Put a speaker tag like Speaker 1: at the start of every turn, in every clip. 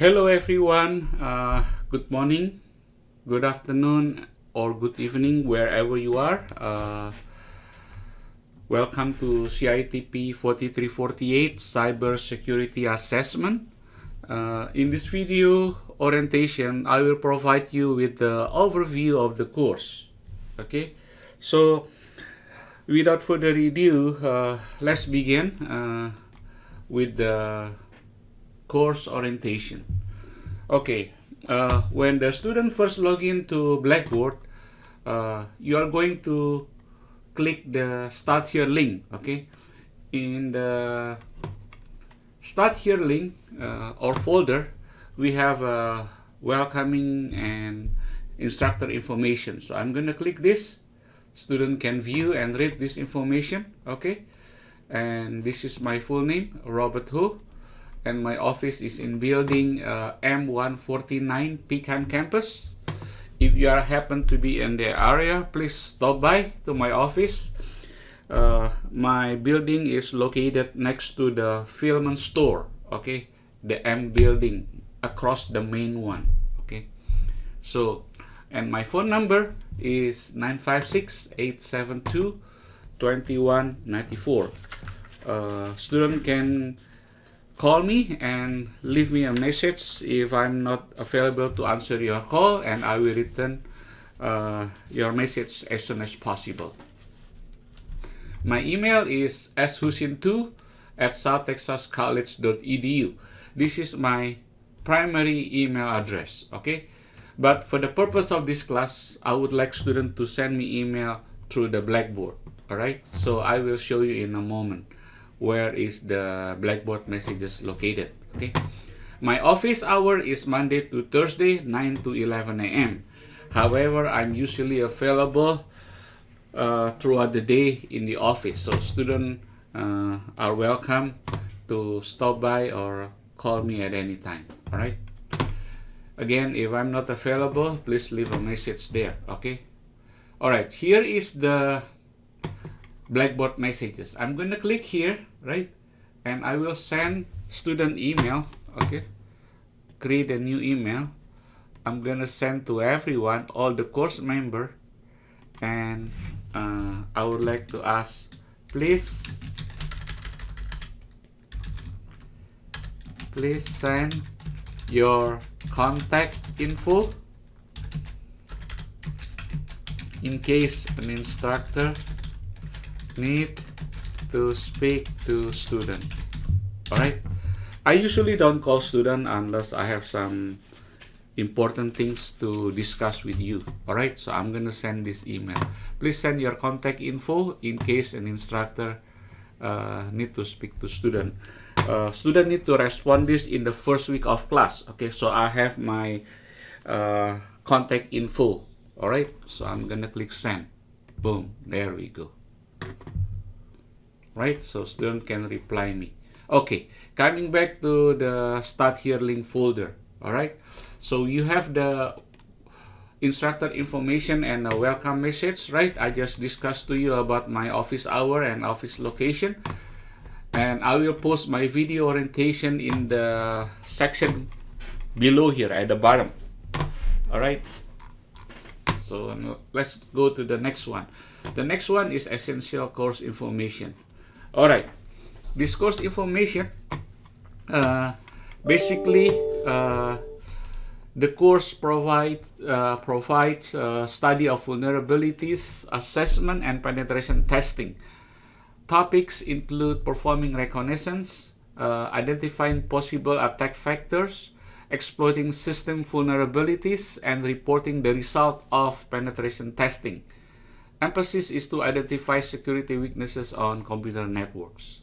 Speaker 1: Hello everyone, good morning, good afternoon, or good evening wherever you are. Welcome to CITP 4348 Cyber Security Assessment. In this video orientation, I will provide you with the overview of the course. Okay, so without further ado, let's begin with the course orientation. Okay, when the student first log into Blackboard, you are going to click the Start Here link. Okay, in the Start Here link or folder, we have welcoming and instructor information. So I'm going to click this. Student can view and read this information. Okay, and this is my full name, Robert Ho. And my office is in building M149 Pecan campus. If you happen to be in the area, please stop by to my office. My building is located next to the Filament store, okay, the M building across the main one. Okay, so and my phone number is 956-872-2194. Student can call me and leave me a message if I'm not available to answer your call, and I will return your message as soon as possible. My email is shusin2@southtexascollege.edu. This is my primary email address, okay? But for the purpose of this class, I would like students to send me email through the Blackboard, all right? So I will show you in a moment where is the Blackboard messages located. Okay, my office hour is Monday to Thursday, 9 to 11 a.m. However, I'm usually available throughout the day in the office, so students are welcome to stop by or call me at any time. All right, again, if I'm not available, please leave a message there. Okay, all right, here is the Blackboard messages. I'm going to click here, right? And I will send student email, okay? Create a new email. I'm going to send to everyone, all the course member. And I would like to ask, please send your contact info in case an instructor need to speak to student. All right, I usually don't call student unless I have some important things to discuss with you. All right, so I'm gonna send this email. Please send your contact info in case an instructor need to speak to student. Student need to respond this in the first week of class. Okay, so I have my contact info. All right, so I'm gonna click send. Boom, there we go. Right, so student can reply me. Okay, coming back to the Start Here link folder. All right, so you have the instructor information and a welcome message, right? I just discussed to you about my office hour and office location, and I will post my video orientation in the section below here at the bottom. All right, so let's go to the next one. The next one is essential course information. All right, this course information, basically, the course provides study of vulnerabilities, assessment, and penetration testing. Topics include performing reconnaissance, identifying possible attack factors, exploiting system vulnerabilities, and reporting the result of penetration testing. Emphasis is to identify security weaknesses on computer networks.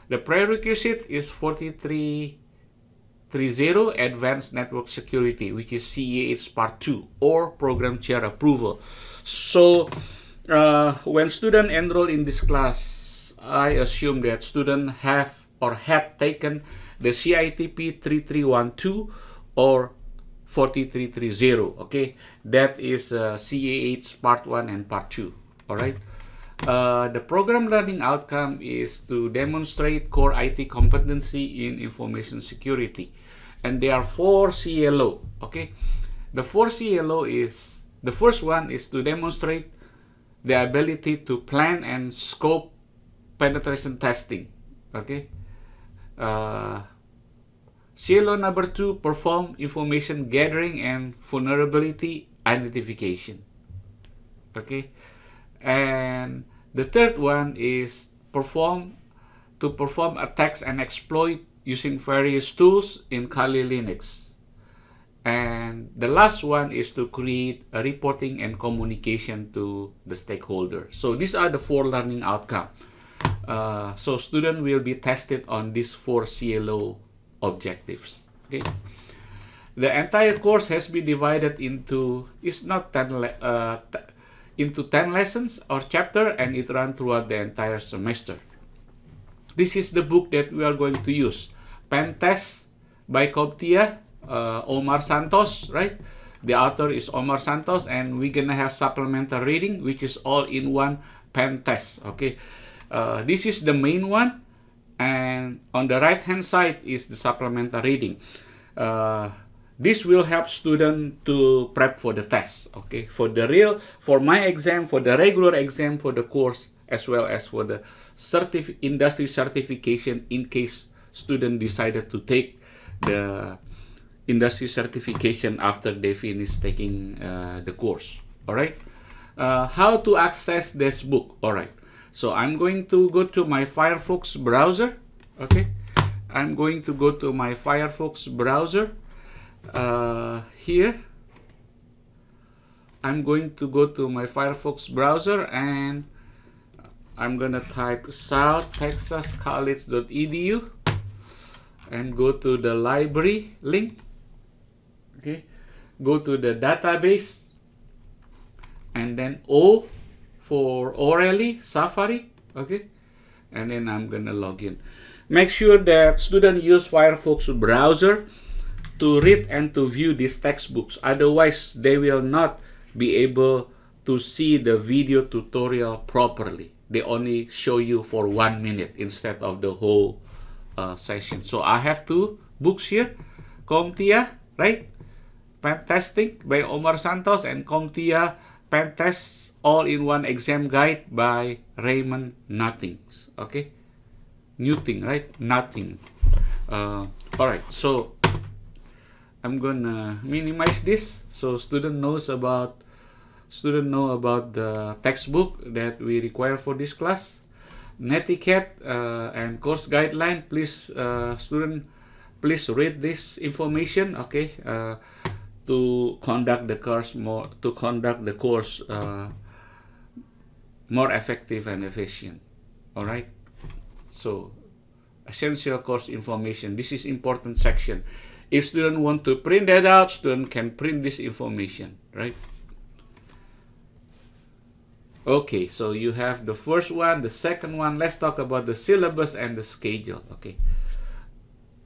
Speaker 1: The prerequisite is 4330 Advanced Network Security, which is CEH Part 2 or Program Chair Approval. So when students enroll in this class, I assume that students have or had taken the CITP 3312 or 4330, okay? That is CAH Part 1 and Part 2, all right? The program learning outcome is to demonstrate core IT competency in information security. and there are 4 CLO. Okay, the 4 CLO is, the first one is to demonstrate the ability to plan and scope penetration testing. Okay, CLO number 2, perform information gathering and vulnerability identification. Okay, and the third one is to perform attacks and exploit using various tools in Kali Linux. And the last one is to create a reporting and communication to the stakeholder. So these are the 4 learning outcomes. So student will be tested on these 4 CLO objectives. Okay. The entire course has been divided into, it's not 10 into 10 lessons or chapter, and it runs throughout the entire semester. This is the book that we are going to use. Pen Test by CompTIA, Omar Santos, right? The author is Omar Santos, and we're gonna have supplemental reading, which is all in one pen test. Okay, this is the main one, and on the right hand side is the supplemental reading. This will help student to prep for the test. Okay, for my exam, for the regular exam, for the course, as well as for the industry certification, in case student decided to take the industry certification after they finish taking the course. All right, how to access this book? All right, so I'm going to go to my Firefox browser. Okay, I'm going to go to my Firefox browser. Here I'm going to go to my Firefox browser, and I'm gonna type southtexascollege.edu and go to the library link. Okay, go to the database, and then O for O'Reilly Safari. Okay, and then I'm gonna log in. Make sure that students use Firefox browser to read and to view these textbooks. Otherwise, they will not be able to see the video tutorial properly. They only show you for 1 minute instead of the whole session. So I have 2 books here. CompTIA, right? Pen Testing by Omar Santos, and CompTIA Pen Test All-in-One Exam Guide by Raymond Nothings. Okay? Newting, right? Nothing. Alright, so I'm gonna minimize this so student know about the textbook that we require for this class. Netiquette and course guideline. Please, student, please read this information. Okay, to conduct the course more effective and efficient. All right. So, essential course information. This is important section. If student want to print that out, student can print this information, right? Okay, so you have the first one, the second one. Let's talk about the syllabus and the schedule. Okay,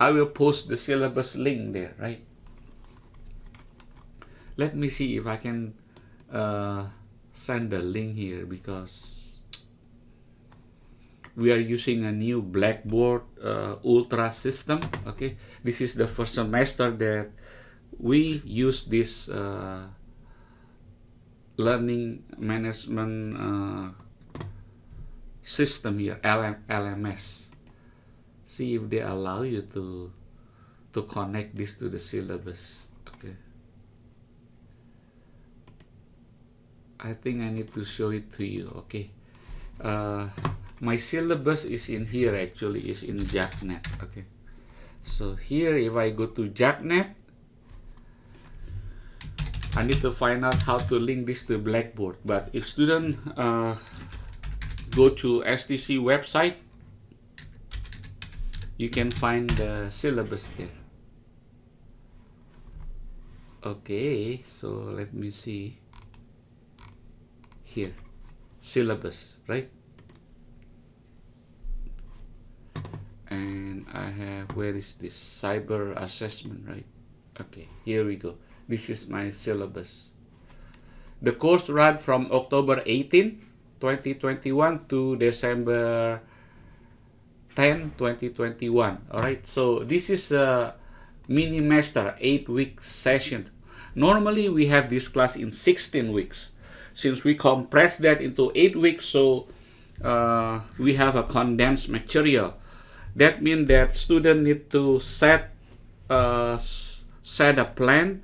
Speaker 1: I will post the syllabus link there, right? Let me see if I can send the link here, because we are using a new Blackboard Ultra system. Okay, this is the first semester that we use this learning management system here, LMS. See if they allow you to connect this to the syllabus. Okay, I think I need to show it to you. Okay, my syllabus is in here, actually is in JACnet. Okay, so here if I go to JACnet, I need to find out how to link this to Blackboard. But if student go to STC website, you can find the syllabus there. Okay, so let me see here, syllabus, right? And I have, where is this, cyber assessment, right? Okay, here we go. This is my syllabus. The course ran from October 18, 2021 to December 10, 2021. All right, so this is mini-master 8-week session. Normally we have this class in 16 weeks. Since we compress that into 8 weeks, so we have a condensed material. That means that students need to set a plan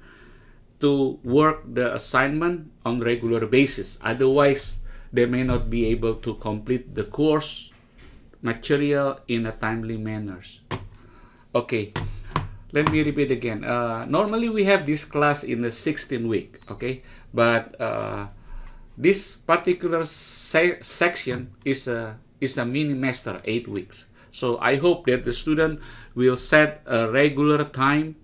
Speaker 1: to work the assignment on regular basis. Otherwise, they may not be able to complete the course material in a timely manner. Okay, let me repeat again. Normally we have this class in the 16 week, okay? But this particular section is a mini-master 8 weeks. So I hope that the student will set a regular time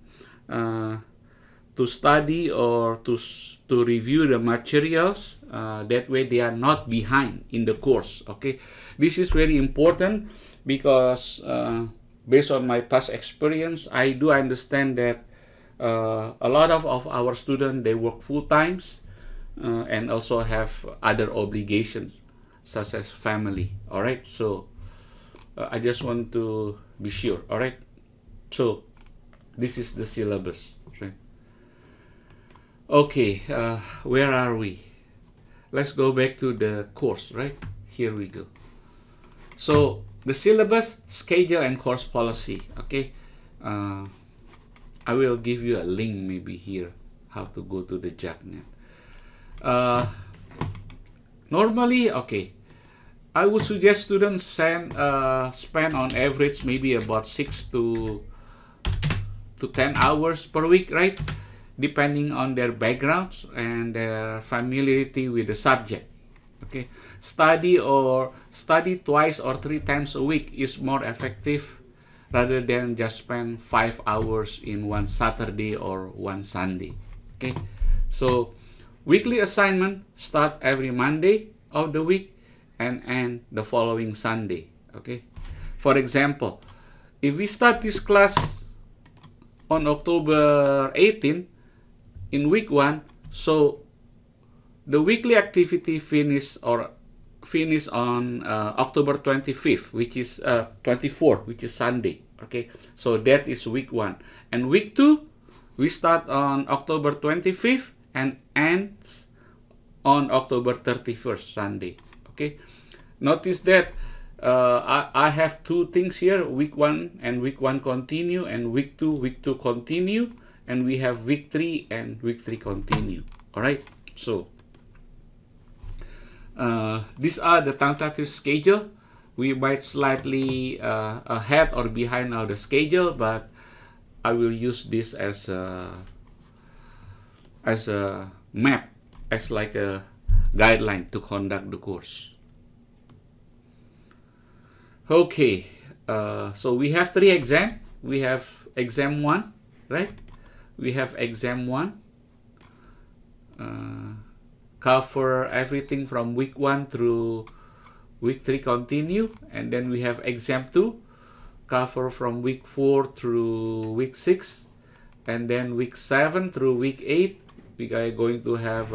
Speaker 1: to study or to review the materials. That way they are not behind in the course, okay? This is very important because based on my past experience, I do understand that a lot of our students, they work full times and also have other obligations such as family. All right, so I just want to be sure. All right, so this is the syllabus. Right? Okay, where are we? Let's go back to the course. Right, here we go. So the syllabus, schedule, and course policy. Okay, I will give you a link maybe here how to go to the JACnet. Normally, okay, I would suggest students spend on average maybe about 6 to 10 hours per week, right? Depending on their backgrounds and their familiarity with the subject. Okay, study twice or 3 times a week is more effective rather than just spend 5 hours in one Saturday or one Sunday. Okay, so weekly assignment start every Monday of the week and end the following Sunday. Okay, for example, if we start this class on October 18 in week 1, so the weekly activity finish on October 25th, which is 24th, which is Sunday. Okay, so that is week 1. And week 2, we start on October 25th and ends on October 31st, Sunday. Okay, notice that I have 2 things here, week 1 and week 1 continue, and week 2 continue, and we have week 3 and week 3 continue. All right, so these are the tentative schedule. We might slightly ahead or behind now the schedule, but I will use this as a map, as like a guideline to conduct the course. Okay, so we have 3 exams. We have exam 1, right? We have exam 1. Cover everything from week 1 through week 3 continue, and then we have exam 2, cover from week 4 through week 6, and then week 7 through week 8 we are going to have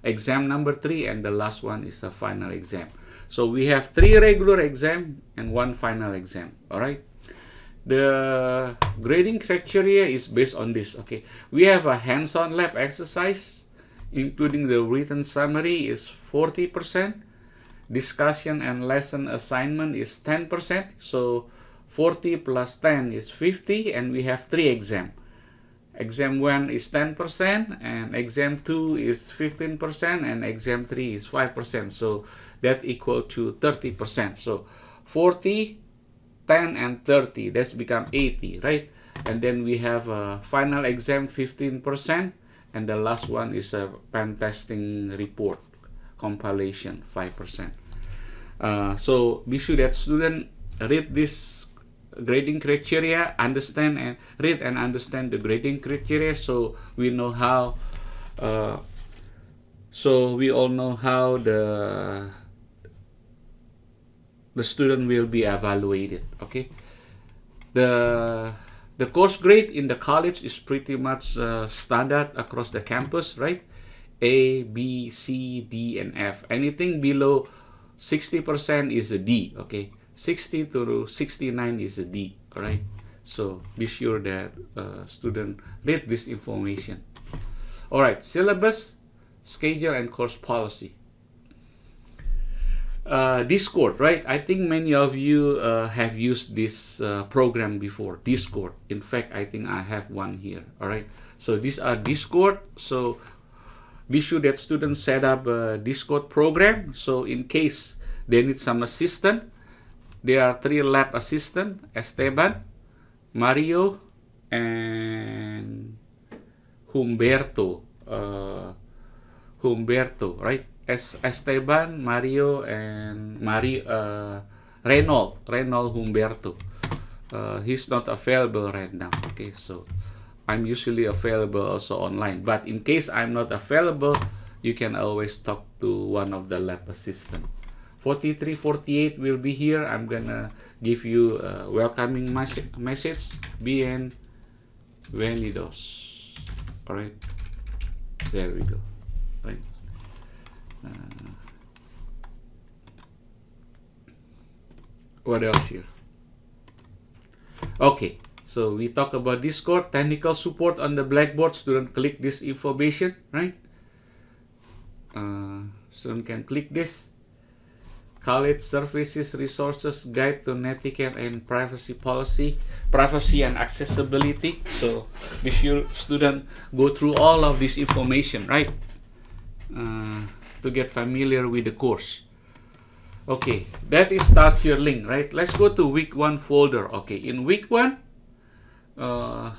Speaker 1: exam number 3, and the last one is a final exam. So we have 3 regular exam and 1 final exam. All right, the grading criteria is based on this. Okay, we have a hands-on lab exercise, including the written summary, is 40%. Discussion and lesson assignment is 10%. So 40 plus 10 is 50, and we have 3 exams. Exam 1 is 10%, and exam 2 is 15%, and exam 3 is 5%. So that equal to 30%. So 40, 10, and 30, that's become 80, right? And then we have a final exam 15%, and the last one is a pen testing report compilation 5%. So be sure that student read this grading criteria, understand and read and understand the grading criteria, so we know how. So we all know how the student will be evaluated. Okay, the course grade in the college is pretty much standard across the campus, right? A, B, C, D, and F. Anything below 60% is a D. Okay, 60 to 69 is a D. All right. So be sure that student read this information. All right, syllabus, schedule, and course policy. Discord, right? I think many of you have used this program before, Discord. In fact, I think I have one here. All right, so these are Discord. So be sure that students set up a Discord program. So in case they need some assistance, there are 3 lab assistants: Esteban, Mario, and Humberto. Humberto, right? Esteban, Mario, and Reynold Humberto. He's not available right now. Okay, so I'm usually available also online. But in case I'm not available, you can always talk to one of the lab assistants. 43, 48 will be here. I'm gonna give you a welcoming message. Bienvenidos. All right. There we go. Right. What else here? Okay. So we talk about Discord, technical support on the Blackboard. Student click this information, right? Student can click this. College Services Resources Guide to Netiquette and Privacy Policy, Privacy and Accessibility. So be sure student go through all of this information, right? To get familiar with the course. Okay, that is start here link, right? Let's go to week 1 folder. Okay, in week 1,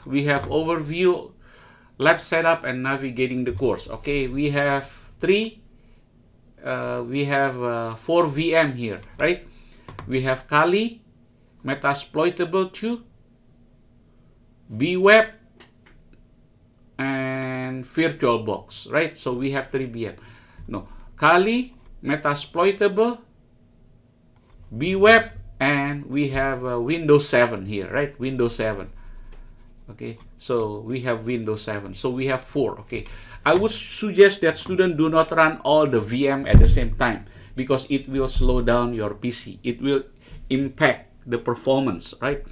Speaker 1: we have overview, lab setup, and navigating the course. Okay, we have 4 VM here, right? We have Kali, Metasploitable 2, BWeb, and VirtualBox, right? So we have 3 VM. No, Kali, Metasploitable, BWeb, and we have Windows 7 here, right? Windows 7. Okay, so we have Windows 7. So we have 4. Okay, I would suggest that students do not run all the VM at the same time because it will slow down your PC. It will impact the performance, right?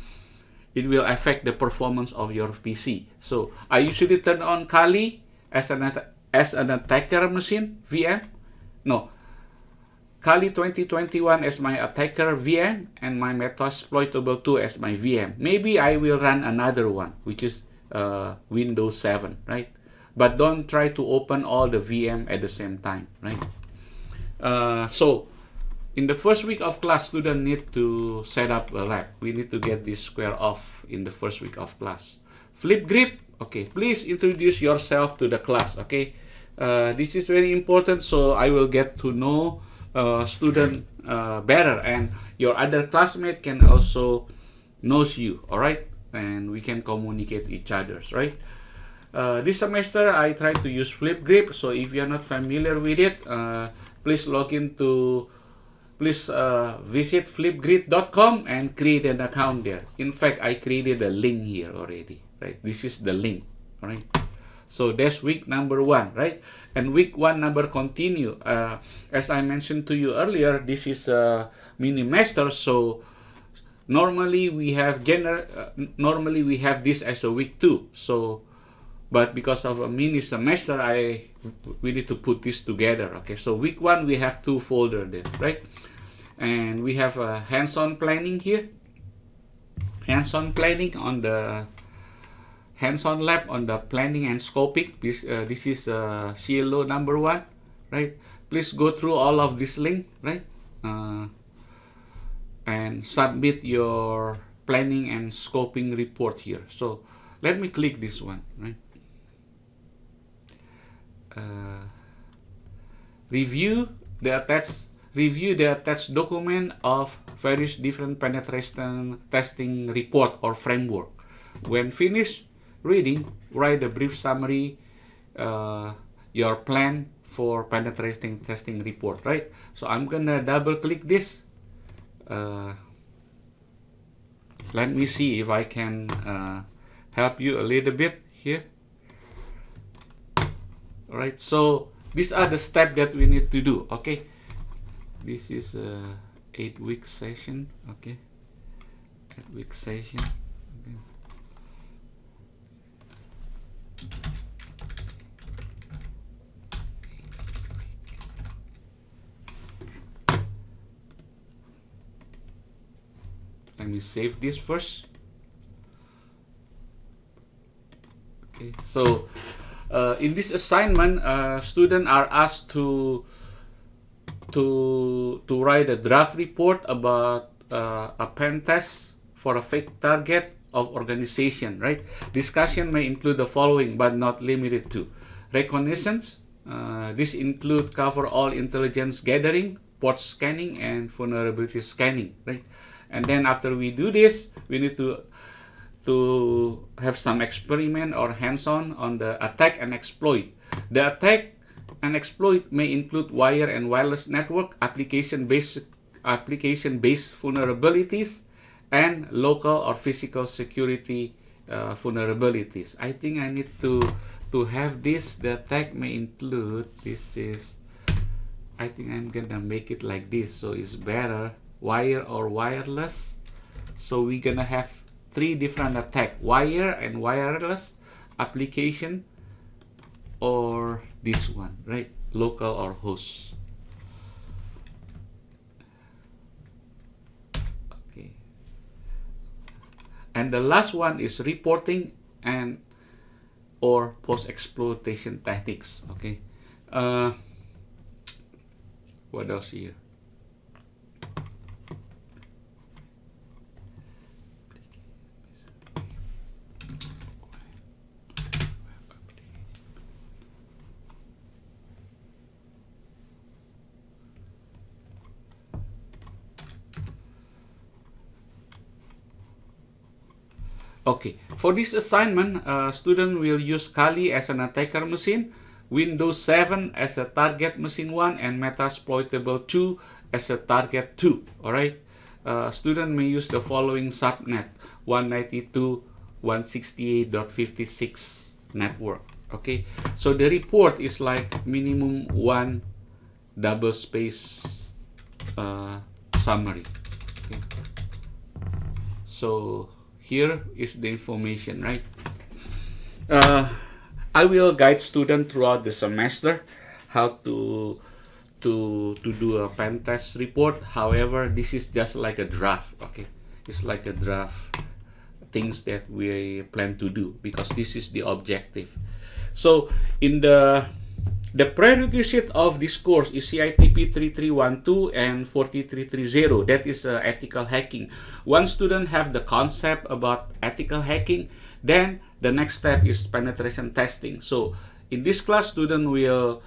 Speaker 1: It will affect the performance of your PC. So I usually turn on Kali as an attacker machine VM. No, Kali 2021 as my attacker VM and my Metasploitable 2 as my VM. Maybe I will run another one, which is Windows 7, right? But don't try to open all the VM at the same time, right? So in the first week of class, students need to set up a lab. We need to get this square off in the first week of class. FlipGrip, okay, please introduce yourself to the class, okay? This is very important, so I will get to know student better, and your other classmate can also knows you, all right? And we can communicate each other's, right? This semester I try to use FlipGrip, so if you're not familiar with it, please visit flipgrip.com and create an account there. In fact, I created a link here already, right? This is the link, all right? So that's week number 1, right? And week 1 number continue. As I mentioned to you earlier, this is Mini-mesters. So normally we have this as a week 2. So, but because of a mini semester, we need to put this together. Okay. So week 1 we have 2 folder there, right? And we have a Handson Planning here. Handson Planning on the Handson Lab on the planning and scoping. This is CLO number 1, right? Please go through all of this link, right? And submit your planning and scoping report here. So let me click this one, right? Review the attached document of various different penetration testing report or framework. When finished reading, write a brief summary, your plan for penetration testing report, right? So I'm gonna double click this. Let me see if I can help you a little bit here. All right, so these are the steps that we need to do, okay? This is a 8-week session, okay? 8-week session, okay. Let me save this first. Okay, so in this assignment, students are asked to write a draft report about a pen test for a fake target of organization, right? Discussion may include the following, but not limited to: reconnaissance. This include cover all intelligence gathering, port scanning, and vulnerability scanning, right? And then after we do this, we need to have some experiment or hands-on on the attack and exploit. The attack and exploit may include wire and wireless network, application-based vulnerabilities, and local or physical security vulnerabilities. I think I need to have this. The attack may include, this is, I think I'm gonna make it like this, so it's better, wire or wireless. So we're gonna have 3 different attack: wire and wireless, application, or this one, right? Local or host. Okay. And the last one is reporting and or post-exploitation techniques. Okay. What else here? Okay, for this assignment, student will use Kali as an attacker machine, Windows 7 as a target machine 1, and Metasploitable 2 as a target 2. Alright, student may use the following subnet: 192.168.56 network. Okay, so the report is like minimum 1 double space summary. Okay, so here is the information, right? I will guide students throughout the semester how to do a pen test report. However, this is just like a draft. Okay, it's like a draft things that we plan to do, because this is the objective. So in the prerequisite of this course is CITP 3312 and 4330. That is ethical hacking. Once students have the concept about ethical hacking, then the next step is penetration testing. So in this class, students will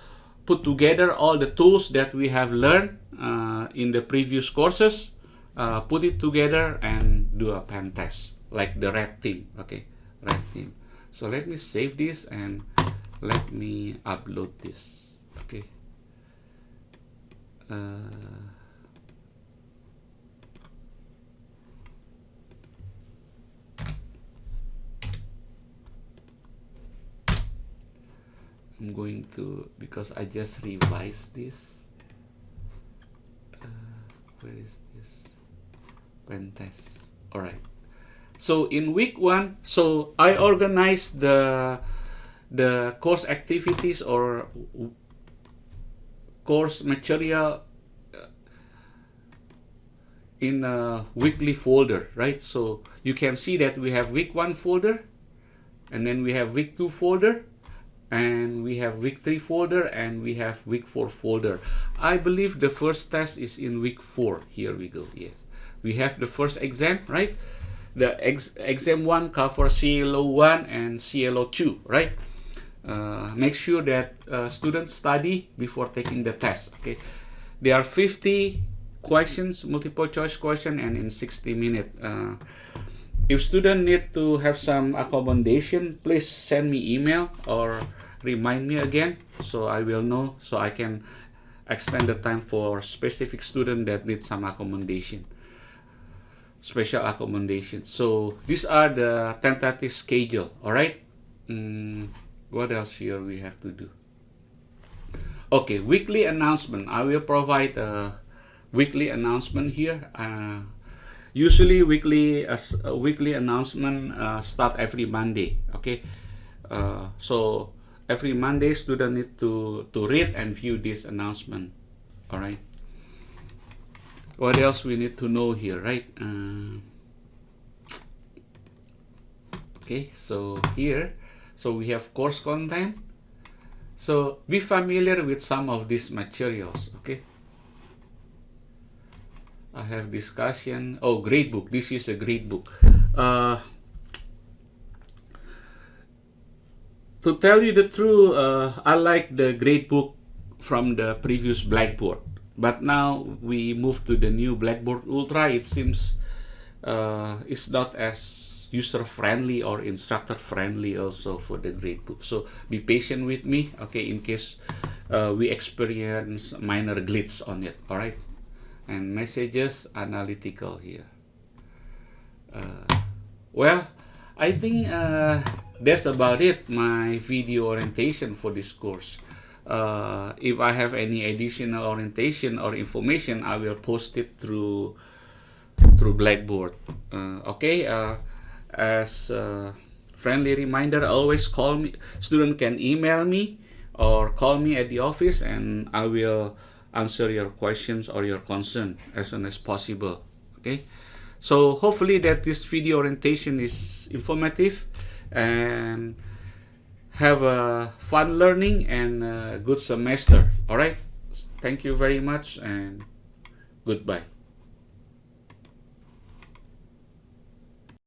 Speaker 1: put together all the tools that we have learned in the previous courses, put it together and do a pen test, like the red team. Okay, red team. So let me save this and let me upload this. Okay. I'm going to, because I just revised this. Where is this? Pen test. All right. So in week 1, so I organized the course activities or course material in a weekly folder, right? So you can see that we have week 1 folder, and then we have week 2 folder, and we have week 3 folder, and we have week 4 folder. I believe the first test is in week 4. Here we go. Yes, we have the first exam, right? The exam 1 covers CLO 1 and CLO 2, right? Make sure that students study before taking the test. Okay, there are 50 questions, multiple choice question, and in 60 minutes. If students need to have some accommodation, please send me email or remind me again, so I will know, so I can extend the time for specific student that need some accommodation, special accommodation. So these are the tentative schedule. All right. What else here we have to do? Okay, weekly announcement. I will provide a weekly announcement here. Usually weekly announcement start every Monday. Okay, So every Monday, student need to read and view this announcement. All right. What else we need to know here, right? Okay, so here, so we have course content. So be familiar with some of these materials, okay? I have discussion. Oh, grade book. This is a grade book. To tell you the truth, I like the grade book from the previous Blackboard. But now we move to the new Blackboard Ultra. It seems it's not as user-friendly or instructor-friendly also for the grade book. So be patient with me, okay, in case we experience minor glitch on it, all right? And messages, analytical here. Well, I think that's about it, my video orientation for this course. If I have any additional orientation or information, I will post it through Blackboard. Okay, as a friendly reminder, always call me. Student can email me or call me at the office, and I will answer your questions or your concern as soon as possible. Okay, so hopefully that this video orientation is informative and have a fun learning and a good semester. All right, thank you very much and goodbye.